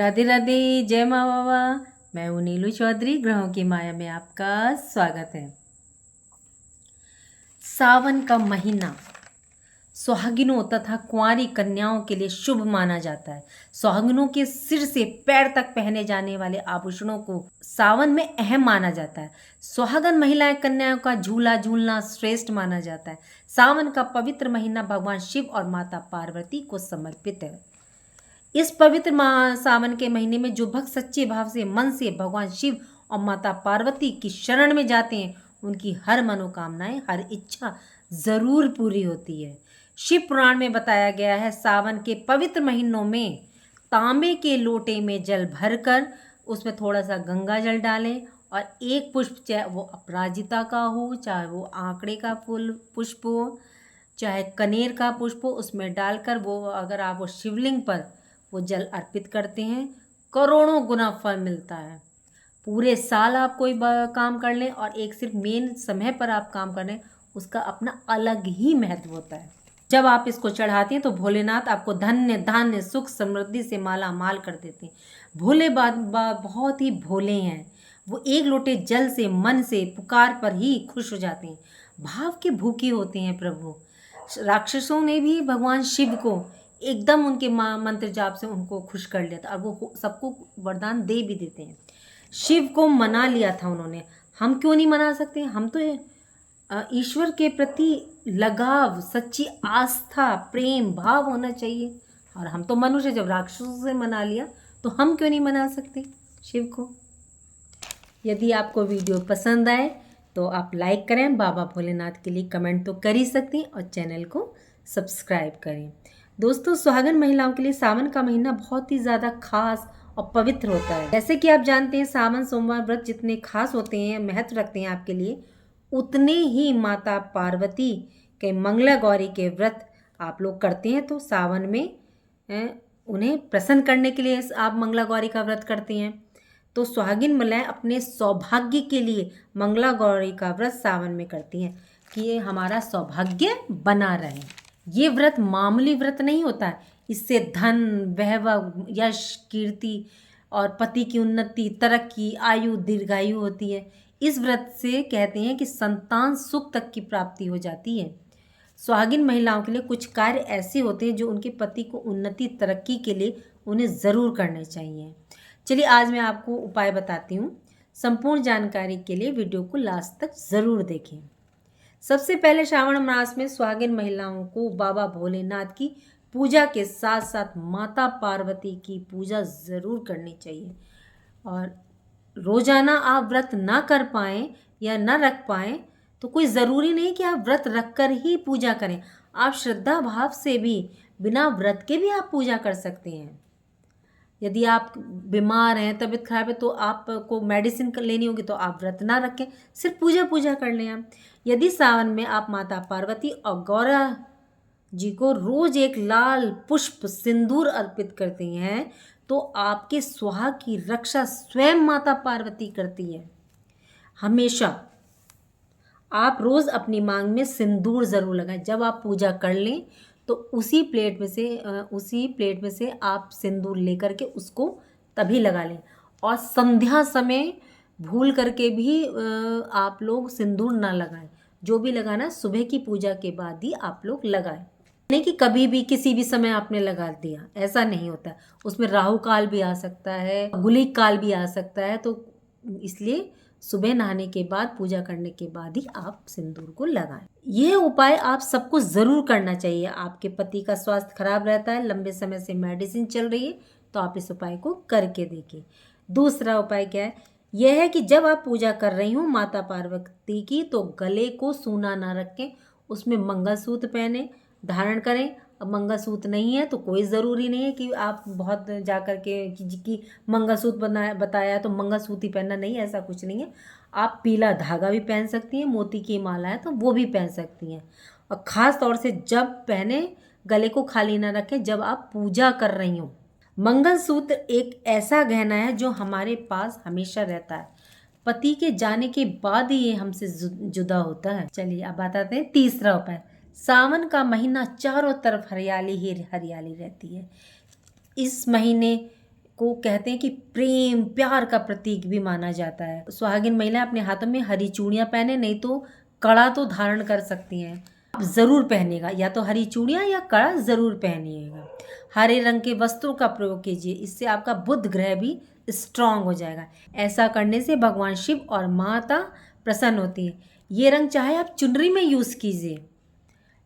राधे राधे, जय माँ बाबा। मैं हूँ नीलू चौधरी। ग्रहों की माया में आपका स्वागत है। सावन का महीना सुहागिनों तथा कुंवारी कन्याओं के लिए शुभ माना जाता है। सुहागिनों के सिर से पैर तक पहने जाने वाले आभूषणों को सावन में अहम माना जाता है। सुहागन महिलाएं कन्याओं का झूला झूलना श्रेष्ठ माना जाता है। सावन का पवित्र महीना भगवान शिव और माता पार्वती को समर्पित है। इस पवित्र सावन के महीने में जो भक्त सच्चे भाव से मन से भगवान शिव और माता पार्वती की शरण में जाते हैं, उनकी हर मनोकामनाएं, हर इच्छा जरूर पूरी होती है। शिव पुराण में बताया गया है, सावन के पवित्र महीनों में तांबे के लोटे में जल भरकर उसमें थोड़ा सा गंगा जल डालें और एक पुष्प, चाहे वो अपराजिता का हो, चाहे वो आंकड़े का फूल पुष्प हो, चाहे कनेर का पुष्प हो, उसमें डालकर वो अगर आप वो शिवलिंग पर वो जल अर्पित करते हैं, करोड़ों गुना फल मिलता है। पूरे साल आप कोई काम कर लें और एक सिर्फ मेन समय पर आप काम कर लें, उसका अपना अलग ही महत्व होता है। जब आप इसको चढ़ाते हैं तो भोलेनाथ आपको धन्य धान्य सुख समृद्धि से माला माल कर देते हैं। भोले बाबा बहुत ही भोले हैं। वो एक लोटे जल से मन से पुकार पर ही खुश हो जाते हैं। भाव के भूखे होते हैं प्रभु। राक्षसों ने भी भगवान शिव को एकदम उनके मंत्र जाप से उनको खुश कर लिया था और वो सबको वरदान दे भी देते हैं। शिव को मना लिया था उन्होंने। हम क्यों नहीं मना सकते? हम तो ईश्वर के प्रति लगाव, सच्ची आस्था, प्रेम भाव होना चाहिए। और हम तो मनुष्य, जब राक्षसों से मना लिया तो हम क्यों नहीं मना सकते शिव को? यदि आपको वीडियो पसंद आए तो आप लाइक करें, बाबा भोलेनाथ के लिए कमेंट तो कर ही सकते हैं और चैनल को सब्सक्राइब करें। दोस्तों, सुहागन महिलाओं के लिए सावन का महीना बहुत ही ज़्यादा खास और पवित्र होता है। जैसे कि आप जानते हैं, सावन सोमवार व्रत जितने खास होते हैं, महत्व रखते हैं आपके लिए, उतने ही माता पार्वती के मंगला गौरी के व्रत आप लोग करते हैं। तो सावन में उन्हें प्रसन्न करने के लिए आप मंगला गौरी का व्रत करते हैं। तो सुहागिन महिलाएं अपने सौभाग्य के लिए मंगला गौरी का व्रत सावन में करती हैं कि ये हमारा सौभाग्य बना रहे। ये व्रत मामूली व्रत नहीं होता है। इससे धन, वैभव, यश, कीर्ति और पति की उन्नति, तरक्की, आयु, दीर्घायु होती है। इस व्रत से कहते हैं कि संतान सुख तक की प्राप्ति हो जाती है। सुहागिन महिलाओं के लिए कुछ कार्य ऐसे होते हैं जो उनके पति को उन्नति, तरक्की के लिए उन्हें ज़रूर करने चाहिए। चलिए आज मैं आपको उपाय बताती हूँ। संपूर्ण जानकारी के लिए वीडियो को लास्ट तक ज़रूर देखें। सबसे पहले श्रावण मास में सुहागिन महिलाओं को बाबा भोलेनाथ की पूजा के साथ साथ माता पार्वती की पूजा ज़रूर करनी चाहिए। और रोज़ाना आप व्रत ना कर पाएँ या ना रख पाएँ तो कोई ज़रूरी नहीं कि आप व्रत रख कर ही पूजा करें। आप श्रद्धा भाव से भी बिना व्रत के भी आप पूजा कर सकते हैं। यदि आप बीमार हैं, तबीयत खराब है, तो आपको मेडिसिन लेनी होगी तो आप व्रत ना रखें, सिर्फ पूजा कर लें आप। यदि सावन में आप माता पार्वती और गौरा जी को रोज एक लाल पुष्प सिंदूर अर्पित करते हैं तो आपके सुहाग की रक्षा स्वयं माता पार्वती करती है। हमेशा आप रोज़ अपनी मांग में सिंदूर ज़रूर लगाएं। जब आप पूजा कर लें तो उसी प्लेट में से आप सिंदूर लेकर के उसको तभी लगा लें। और संध्या समय भूल करके भी आप लोग सिंदूर ना लगाएं। जो भी लगाना सुबह की पूजा के बाद ही आप लोग लगाएं। नहीं कि कभी भी किसी भी समय आपने लगा दिया, ऐसा नहीं होता। उसमें राहु काल भी आ सकता है, गुलिक काल भी आ सकता है। तो इसलिए सुबह नहाने के बाद, पूजा करने के बाद ही आप सिंदूर को लगाएं। यह उपाय आप सबको ज़रूर करना चाहिए। आपके पति का स्वास्थ्य खराब रहता है, लंबे समय से मेडिसिन चल रही है, तो आप इस उपाय को करके देखिए। दूसरा उपाय क्या है? यह है कि जब आप पूजा कर रही हूँ माता पार्वती की, तो गले को सूना ना रखें, उसमें मंगलसूत्र पहने धारण करें। अब मंगलसूत्र नहीं है तो कोई ज़रूरी नहीं है कि आप बहुत जा कर के कि मंगलसूत्र बताया तो मंगलसूत्र ही पहनना, नहीं, ऐसा कुछ नहीं है। आप पीला धागा भी पहन सकती हैं, मोती की माला है तो वो भी पहन सकती हैं। और ख़ास तौर से जब पहने, गले को खाली ना रखें जब आप पूजा कर रही हो। मंगलसूत्र एक ऐसा गहना है जो हमारे पास हमेशा रहता है। पति के जाने के बाद ही ये हमसे जुदा होता है। चलिए अब बताते हैं तीसरा उपाय। सावन का महीना चारों तरफ हरियाली ही हरियाली रहती है। इस महीने को कहते हैं कि प्रेम प्यार का प्रतीक भी माना जाता है। सुहागिन महिला अपने हाथों में हरी चूड़ियाँ पहने, नहीं तो कड़ा तो धारण कर सकती हैं। आप ज़रूर पहनेगा, या तो हरी चूड़ियाँ या कड़ा ज़रूर पहनिएगा। हरे रंग के वस्त्रों का प्रयोग कीजिए, इससे आपका बुध ग्रह भी स्ट्रांग हो जाएगा। ऐसा करने से भगवान शिव और माता प्रसन्न होती है। ये रंग चाहे आप चुनरी में यूज़ कीजिए।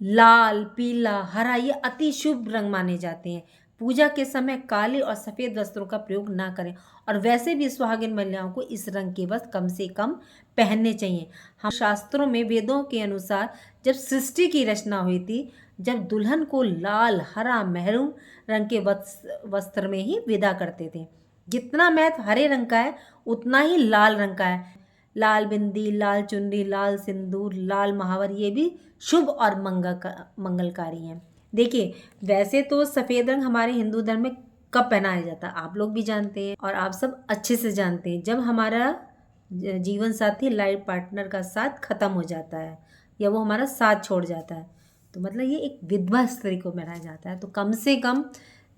लाल, पीला, हरा ये अति शुभ रंग माने जाते हैं। पूजा के समय काले और सफ़ेद वस्त्रों का प्रयोग ना करें, और वैसे भी सुहागिन महिलाओं को इस रंग के वस्त्र कम से कम पहनने चाहिए। हम शास्त्रों में वेदों के अनुसार जब सृष्टि की रचना हुई थी, जब दुल्हन को लाल, हरा, मेहरून रंग के वस्त्र में ही विदा करते थे। जितना महत्व हरे रंग का है, उतना ही लाल रंग का है। लाल बिंदी, लाल चुनरी, लाल सिंदूर, लाल महावर ये भी शुभ और मंगलकारी हैं। देखिए, वैसे तो सफ़ेद रंग हमारे हिंदू धर्म में कब पहनाया जाता है आप लोग भी जानते हैं, और आप सब अच्छे से जानते हैं। जब हमारा जीवन साथी, लाइफ पार्टनर का साथ ख़त्म हो जाता है, या वो हमारा साथ छोड़ जाता है, तो मतलब ये एक विधवा स्त्री को पहनाया जाता है। तो कम से कम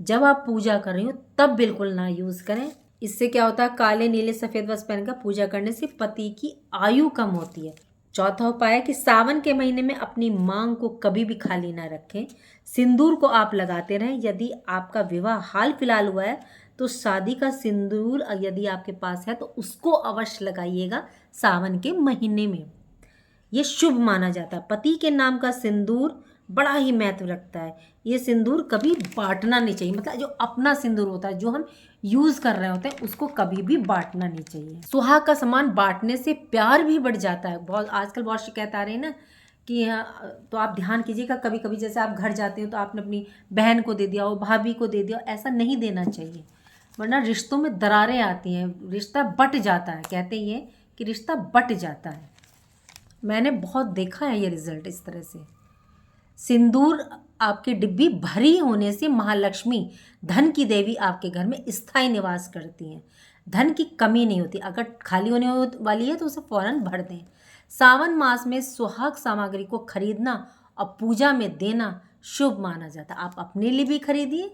जब आप पूजा कर रही हो तब बिल्कुल ना यूज़ करें। इससे क्या होता है, काले नीले सफ़ेद वस्त्र पहनकर पूजा करने से पति की आयु कम होती है। चौथा उपाय है कि सावन के महीने में अपनी मांग को कभी भी खाली ना रखें। सिंदूर को आप लगाते रहें। यदि आपका विवाह हाल फिलहाल हुआ है तो शादी का सिंदूर यदि आपके पास है तो उसको अवश्य लगाइएगा सावन के महीने में। ये शुभ माना जाता है। पति के नाम का सिंदूर बड़ा ही महत्व रखता है। ये सिंदूर कभी बांटना नहीं चाहिए, मतलब जो अपना सिंदूर होता है, जो हम यूज़ कर रहे होते हैं, उसको कभी भी बांटना नहीं चाहिए। सुहाग का सामान बांटने से प्यार भी बढ़ जाता है। बहुत आजकल बहुत शिकायत आ रही है ना कि तो आप ध्यान कीजिएगा, कभी कभी जैसे आप घर जाते हो तो आपने अपनी बहन को दे दिया हो, भाभी को दे दिया हो, ऐसा नहीं देना चाहिए, वरना रिश्तों में दरारें आती हैं, रिश्ता बट जाता है। कहते ये कि रिश्ता बट जाता है। मैंने बहुत देखा है ये रिजल्ट इस तरह से। सिंदूर आपकी डिब्बी भरी होने से महालक्ष्मी, धन की देवी, आपके घर में स्थायी निवास करती हैं। धन की कमी नहीं होती। अगर खाली होने वाली है तो उसे फौरन भर दें। सावन मास में सुहाग सामग्री को खरीदना और पूजा में देना शुभ माना जाता है। आप अपने लिए भी खरीदिए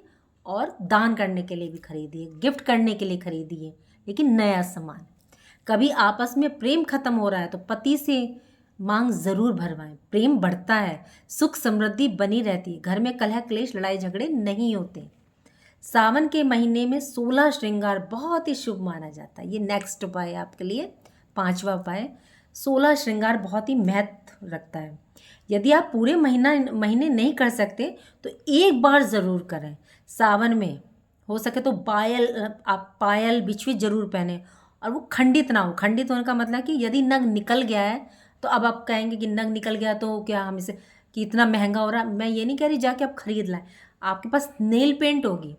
और दान करने के लिए भी खरीदिए, गिफ्ट करने के लिए खरीदिए, लेकिन नया सामान। कभी आपस में प्रेम खत्म हो रहा है तो पति से मांग जरूर भरवाएं। प्रेम बढ़ता है, सुख समृद्धि बनी रहती है, घर में कलह क्लेश लड़ाई झगड़े नहीं होते। सावन के महीने में 16 श्रृंगार बहुत ही शुभ माना जाता है। ये नेक्स्ट उपाय है आपके लिए, 5वां उपाय। 16 श्रृंगार बहुत ही महत्व रखता है। यदि आप पूरे महीने नहीं कर सकते तो एक बार ज़रूर करें। सावन में हो सके तो आप पायल बिछुए जरूर पहने, और वो खंडित ना हो। खंडित होने का मतलब कि यदि नग निकल गया है तो अब आप कहेंगे कि नग निकल गया तो क्या हम इसे, कि इतना महंगा हो रहा। मैं ये नहीं कह रही जाके आप खरीद लाएं। आपके पास नेल पेंट होगी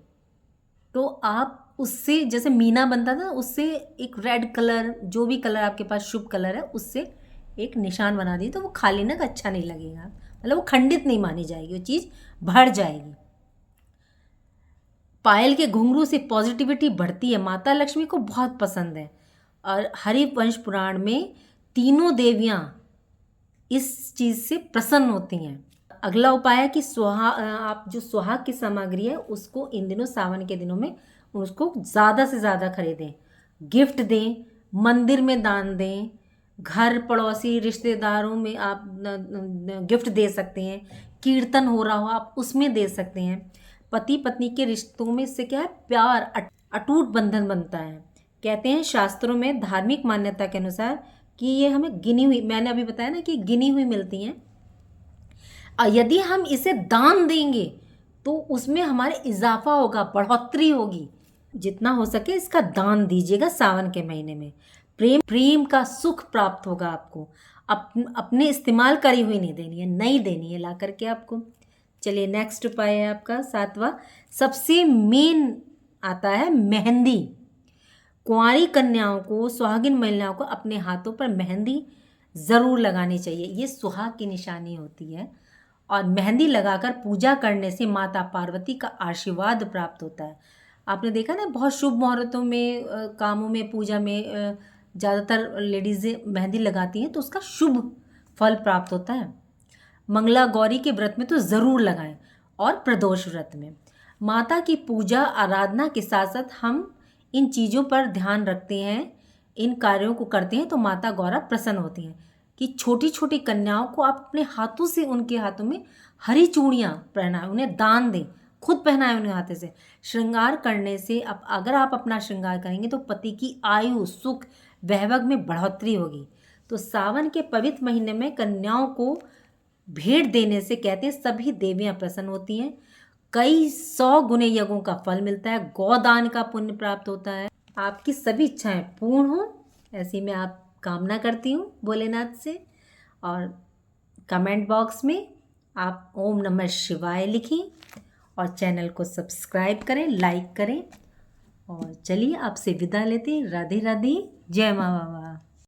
तो आप उससे, जैसे मीना बनता था, उससे एक रेड कलर, जो भी कलर आपके पास शुभ कलर है, उससे एक निशान बना दी तो वो खाली नग अच्छा नहीं लगेगा, मतलब वो खंडित नहीं मानी जाएगी, वो चीज़ भर जाएगी। पायल के घुंघरू से पॉजिटिविटी बढ़ती है, माता लक्ष्मी को बहुत पसंद है। और हरिवंश पुराण में तीनों देवियाँ इस चीज़ से प्रसन्न होती हैं। अगला उपाय है कि आप जो सुहाग की सामग्री है उसको इन दिनों, सावन के दिनों में, उसको ज़्यादा से ज़्यादा खरीदें, गिफ्ट दें, मंदिर में दान दें, घर पड़ोसी रिश्तेदारों में आप गिफ्ट दे सकते हैं। कीर्तन हो रहा हो आप उसमें दे सकते हैं। पति पत्नी के रिश्तों में इससे क्या है, प्यार, अटूट बंधन बनता है। कहते हैं शास्त्रों में, धार्मिक मान्यता के अनुसार, कि ये हमें गिनी हुई, मैंने अभी बताया ना कि गिनी हुई मिलती हैं। यदि हम इसे दान देंगे तो उसमें हमारे इजाफा होगा, बढ़ोतरी होगी। जितना हो सके इसका दान दीजिएगा सावन के महीने में। प्रेम का सुख प्राप्त होगा आपको। अपने इस्तेमाल करी हुई नहीं देनी है, नहीं देनी है ला करके आपको। चलिए नेक्स्ट उपाय है आपका 7वां। सबसे मेन आता है मेहंदी। कुंवारी कन्याओं को, सुहागिन महिलाओं को अपने हाथों पर मेहंदी ज़रूर लगानी चाहिए। ये सुहाग की निशानी होती है, और मेहंदी लगाकर पूजा करने से माता पार्वती का आशीर्वाद प्राप्त होता है। आपने देखा ना, बहुत शुभ मुहूर्तों में, कामों में, पूजा में ज़्यादातर लेडीज़ें मेहंदी लगाती हैं तो उसका शुभ फल प्राप्त होता है। मंगला गौरी के व्रत में तो ज़रूर लगाएं, और प्रदोष व्रत में। माता की पूजा आराधना के साथ साथ हम इन चीज़ों पर ध्यान रखते हैं, इन कार्यों को करते हैं तो माता गौरा प्रसन्न होती हैं कि छोटी छोटी कन्याओं को आप अपने हाथों से उनके हाथों में हरी चूड़ियाँ पहनाएं, उन्हें दान दें, खुद पहनाएं उन्हें हाथे से। श्रृंगार करने से अब अगर आप अपना श्रृंगार करेंगे तो पति की आयु, सुख, वैभव में बढ़ोतरी होगी। तो सावन के पवित्र महीने में कन्याओं को भेंट देने से कहते हैं सभी देवियाँ प्रसन्न होती हैं, कई 100 गुने यज्ञों का फल मिलता है, गौदान का पुण्य प्राप्त होता है, आपकी सभी इच्छाएं पूर्ण हो ऐसी मैं आप कामना करती हूँ भोलेनाथ से। और कमेंट बॉक्स में आप ओम नमः शिवाय लिखें और चैनल को सब्सक्राइब करें, लाइक करें। और चलिए आपसे विदा लेते हैं। राधे राधे, जय माँ बाबा।